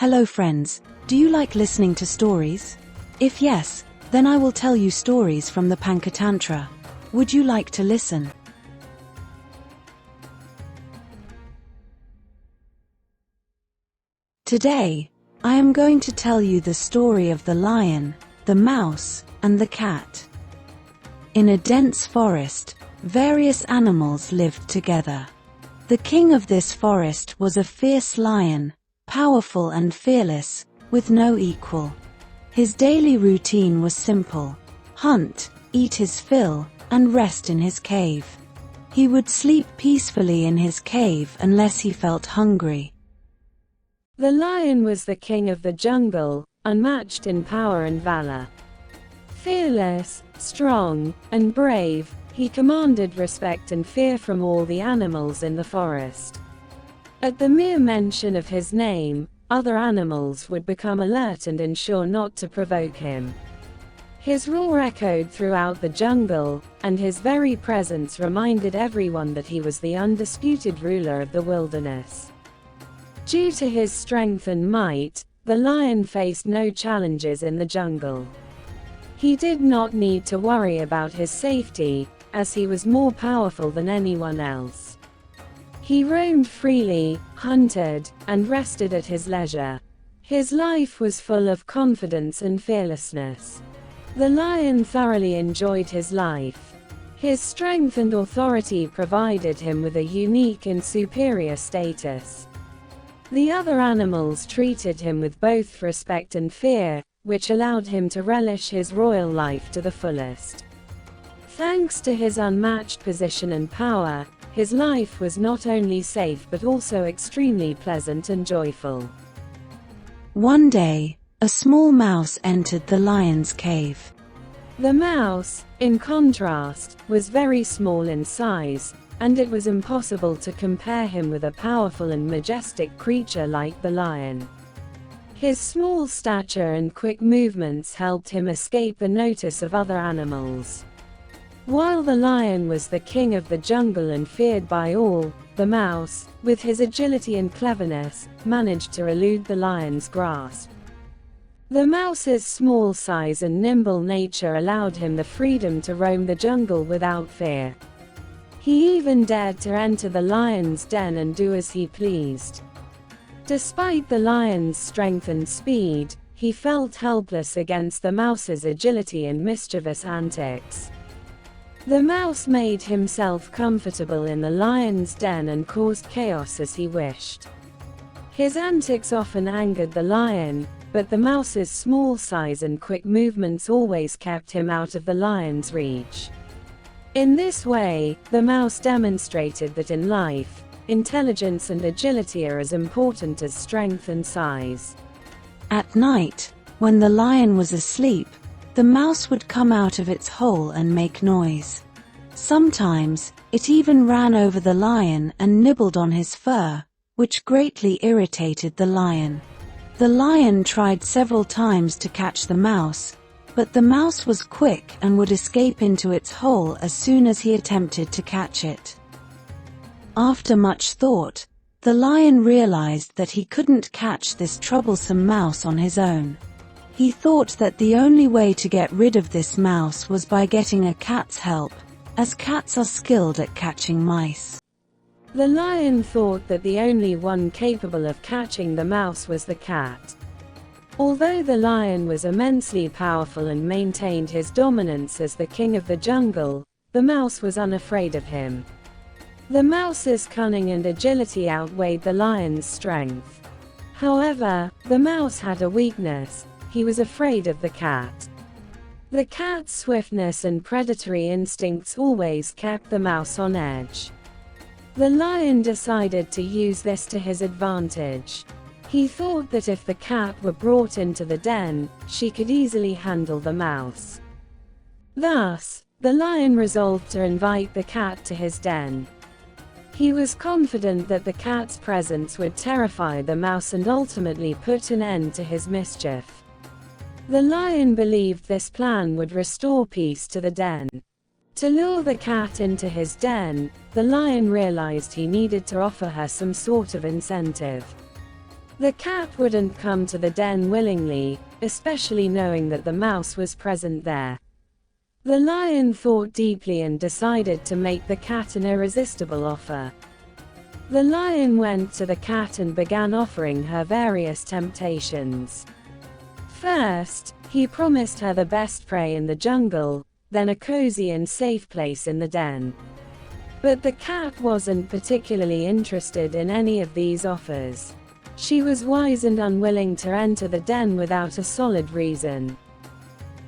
Hello friends, do you like listening to stories? If yes, then I will tell you stories from the Panchatantra. Would you like to listen? Today, I am going to tell you the story of the lion, the mouse, and the cat. In a dense forest, various animals lived together. The king of this forest was a fierce lion, powerful and fearless, with no equal. His daily routine was simple: hunt, eat his fill, and rest in his cave. He would sleep peacefully in his cave unless he felt hungry. The lion was the king of the jungle, unmatched in power and valor. Fearless, strong, and brave, he commanded respect and fear from all the animals in the forest. At the mere mention of his name, other animals would become alert and ensure not to provoke him. His roar echoed throughout the jungle, and his very presence reminded everyone that he was the undisputed ruler of the wilderness. Due to his strength and might, the lion faced no challenges in the jungle. He did not need to worry about his safety, as he was more powerful than anyone else. He roamed freely, hunted, and rested at his leisure. His life was full of confidence and fearlessness. The lion thoroughly enjoyed his life. His strength and authority provided him with a unique and superior status. The other animals treated him with both respect and fear, which allowed him to relish his royal life to the fullest. Thanks to his unmatched position and power, his life was not only safe but also extremely pleasant and joyful. One day, a small mouse entered the lion's cave. The mouse, in contrast, was very small in size, and it was impossible to compare him with a powerful and majestic creature like the lion. His small stature and quick movements helped him escape the notice of other animals. While the lion was the king of the jungle and feared by all, the mouse, with his agility and cleverness, managed to elude the lion's grasp. The mouse's small size and nimble nature allowed him the freedom to roam the jungle without fear. He even dared to enter the lion's den and do as he pleased. Despite the lion's strength and speed, he felt helpless against the mouse's agility and mischievous antics. The mouse made himself comfortable in the lion's den and caused chaos as he wished. His antics often angered the lion, but the mouse's small size and quick movements always kept him out of the lion's reach. In this way, the mouse demonstrated that in life, intelligence and agility are as important as strength and size. At night, when the lion was asleep, the mouse would come out of its hole and make noise. Sometimes, it even ran over the lion and nibbled on his fur, which greatly irritated the lion. The lion tried several times to catch the mouse, but the mouse was quick and would escape into its hole as soon as he attempted to catch it. After much thought, the lion realized that he couldn't catch this troublesome mouse on his own. He thought that the only way to get rid of this mouse was by getting a cat's help, as cats are skilled at catching mice. The lion thought that the only one capable of catching the mouse was the cat. Although the lion was immensely powerful and maintained his dominance as the king of the jungle, the mouse was unafraid of him. The mouse's cunning and agility outweighed the lion's strength. However, the mouse had a weakness: he was afraid of the cat. The cat's swiftness and predatory instincts always kept the mouse on edge. The lion decided to use this to his advantage. He thought that if the cat were brought into the den, she could easily handle the mouse. Thus, the lion resolved to invite the cat to his den. He was confident that the cat's presence would terrify the mouse and ultimately put an end to his mischief. The lion believed this plan would restore peace to the den. To lure the cat into his den, the lion realized he needed to offer her some sort of incentive. The cat wouldn't come to the den willingly, especially knowing that the mouse was present there. The lion thought deeply and decided to make the cat an irresistible offer. The lion went to the cat and began offering her various temptations. First, he promised her the best prey in the jungle, then a cozy and safe place in the den. But the cat wasn't particularly interested in any of these offers. She was wise and unwilling to enter the den without a solid reason.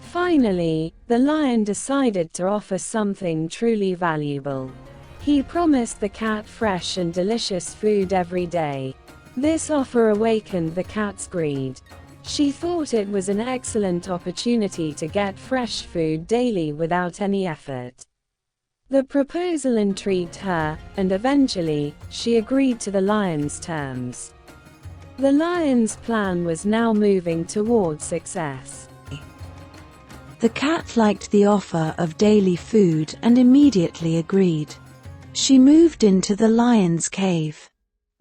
Finally, the lion decided to offer something truly valuable. He promised the cat fresh and delicious food every day. This offer awakened the cat's greed. She thought it was an excellent opportunity to get fresh food daily without any effort. The proposal intrigued her, and eventually, she agreed to the lion's terms. The lion's plan was now moving toward success. The cat liked the offer of daily food and immediately agreed. She moved into the lion's cave.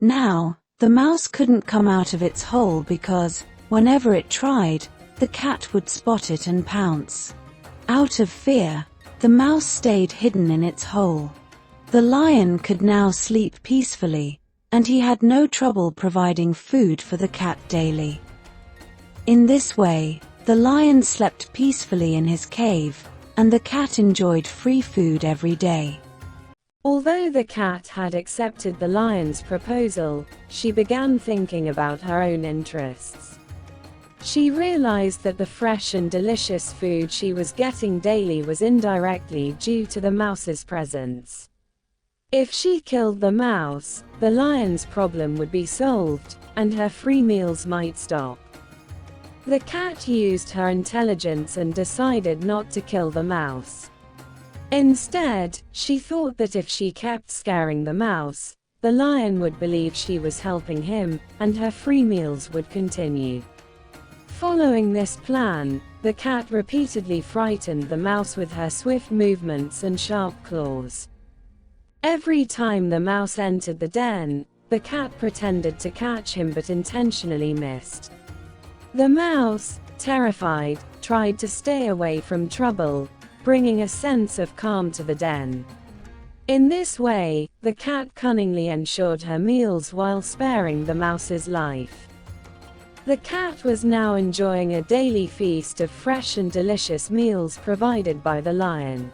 Now, the mouse couldn't come out of its hole because, whenever it tried, the cat would spot it and pounce. Out of fear, the mouse stayed hidden in its hole. The lion could now sleep peacefully, and he had no trouble providing food for the cat daily. In this way, the lion slept peacefully in his cave, and the cat enjoyed free food every day. Although the cat had accepted the lion's proposal, she began thinking about her own interests. She realized that the fresh and delicious food she was getting daily was indirectly due to the mouse's presence. If she killed the mouse, the lion's problem would be solved, and her free meals might stop. The cat used her intelligence and decided not to kill the mouse. Instead, she thought that if she kept scaring the mouse, the lion would believe she was helping him, and her free meals would continue. Following this plan, the cat repeatedly frightened the mouse with her swift movements and sharp claws. Every time the mouse entered the den, the cat pretended to catch him but intentionally missed. The mouse, terrified, tried to stay away from trouble, bringing a sense of calm to the den. In this way, the cat cunningly ensured her meals while sparing the mouse's life. The cat was now enjoying a daily feast of fresh and delicious meals provided by the lion.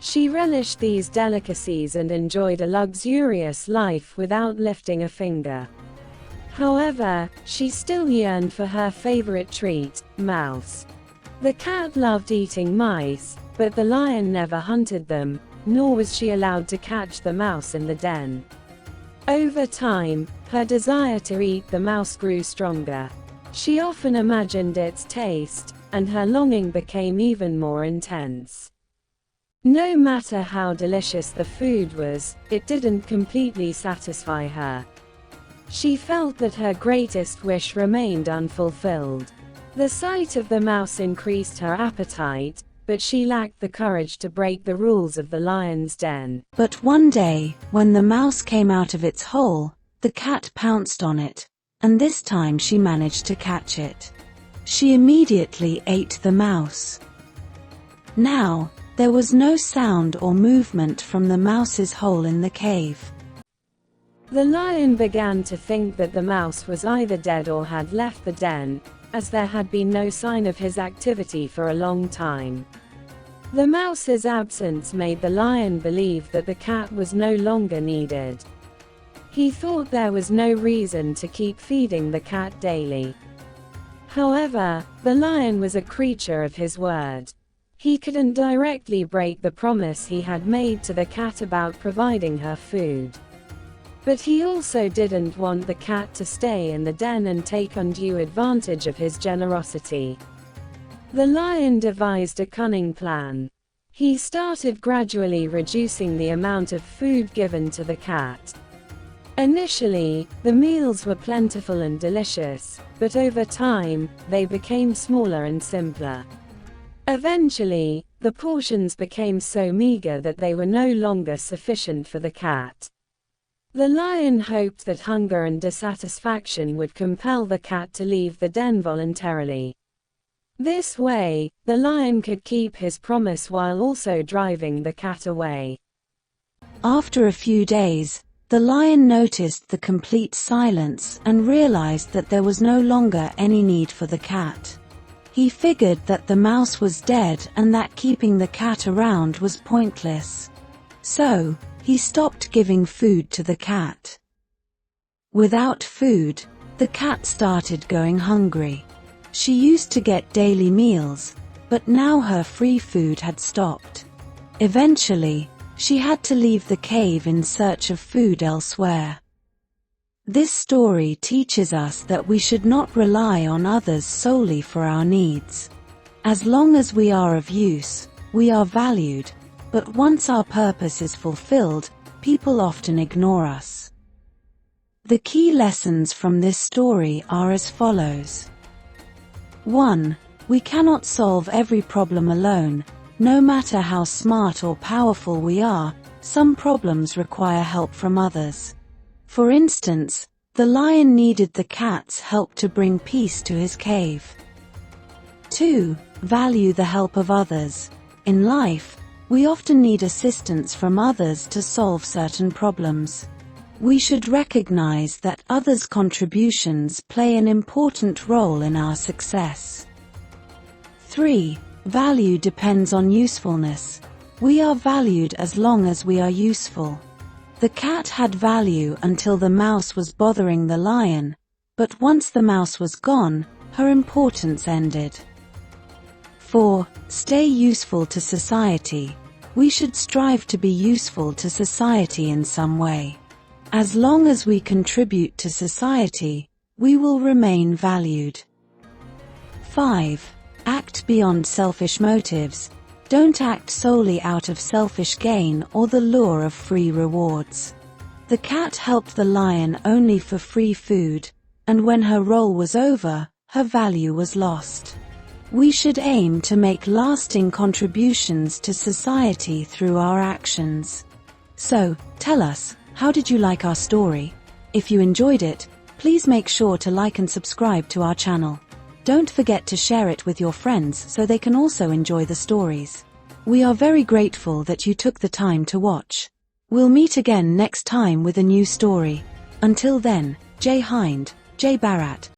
She relished these delicacies and enjoyed a luxurious life without lifting a finger. However, she still yearned for her favorite treat, mouse. The cat loved eating mice, but the lion never hunted them, nor was she allowed to catch the mouse in the den. Over time, her desire to eat the mouse grew stronger. She often imagined its taste, and her longing became even more intense. No matter how delicious the food was, it didn't completely satisfy her. She felt that her greatest wish remained unfulfilled. The sight of the mouse increased her appetite, but she lacked the courage to break the rules of the lion's den. But one day, when the mouse came out of its hole, the cat pounced on it, and this time she managed to catch it. She immediately ate the mouse. Now, there was no sound or movement from the mouse's hole in the cave. The lion began to think that the mouse was either dead or had left the den, as there had been no sign of his activity for a long time. The mouse's absence made the lion believe that the cat was no longer needed. He thought there was no reason to keep feeding the cat daily. However, the lion was a creature of his word. He couldn't directly break the promise he had made to the cat about providing her food. But he also didn't want the cat to stay in the den and take undue advantage of his generosity. The lion devised a cunning plan. He started gradually reducing the amount of food given to the cat. Initially, the meals were plentiful and delicious, but over time, they became smaller and simpler. Eventually, the portions became so meager that they were no longer sufficient for the cat. The lion hoped that hunger and dissatisfaction would compel the cat to leave the den voluntarily. This way, the lion could keep his promise while also driving the cat away. After a few days, the lion noticed the complete silence and realized that there was no longer any need for the cat. He figured that the mouse was dead and that keeping the cat around was pointless. So, he stopped giving food to the cat. Without food, the cat started going hungry. She used to get daily meals, but now her free food had stopped. Eventually, she had to leave the cave in search of food elsewhere. This story teaches us that we should not rely on others solely for our needs. As long as we are of use, we are valued, but once our purpose is fulfilled, people often ignore us. The key lessons from this story are as follows. 1. We cannot solve every problem alone. No matter how smart or powerful we are, some problems require help from others. For instance, the lion needed the cat's help to bring peace to his cave. 2. Value the help of others. In life, we often need assistance from others to solve certain problems. We should recognize that others' contributions play an important role in our success. 3. Value depends on usefulness. We are valued as long as we are useful. The cat had value until the mouse was bothering the lion, but once the mouse was gone, her importance ended. 4. Stay useful to society. We should strive to be useful to society in some way. As long as we contribute to society, we will remain valued. 5. Act beyond selfish motives. Don't act solely out of selfish gain or the lure of free rewards. The cat helped the lion only for free food, and when her role was over, her value was lost. We should aim to make lasting contributions to society through our actions. So, tell us, how did you like our story? If you enjoyed it, please make sure to like and subscribe to our channel. Don't forget to share it with your friends so they can also enjoy the stories. We are very grateful that you took the time to watch. We'll meet again next time with a new story. Until then, Jai Hind, Jai Bharat.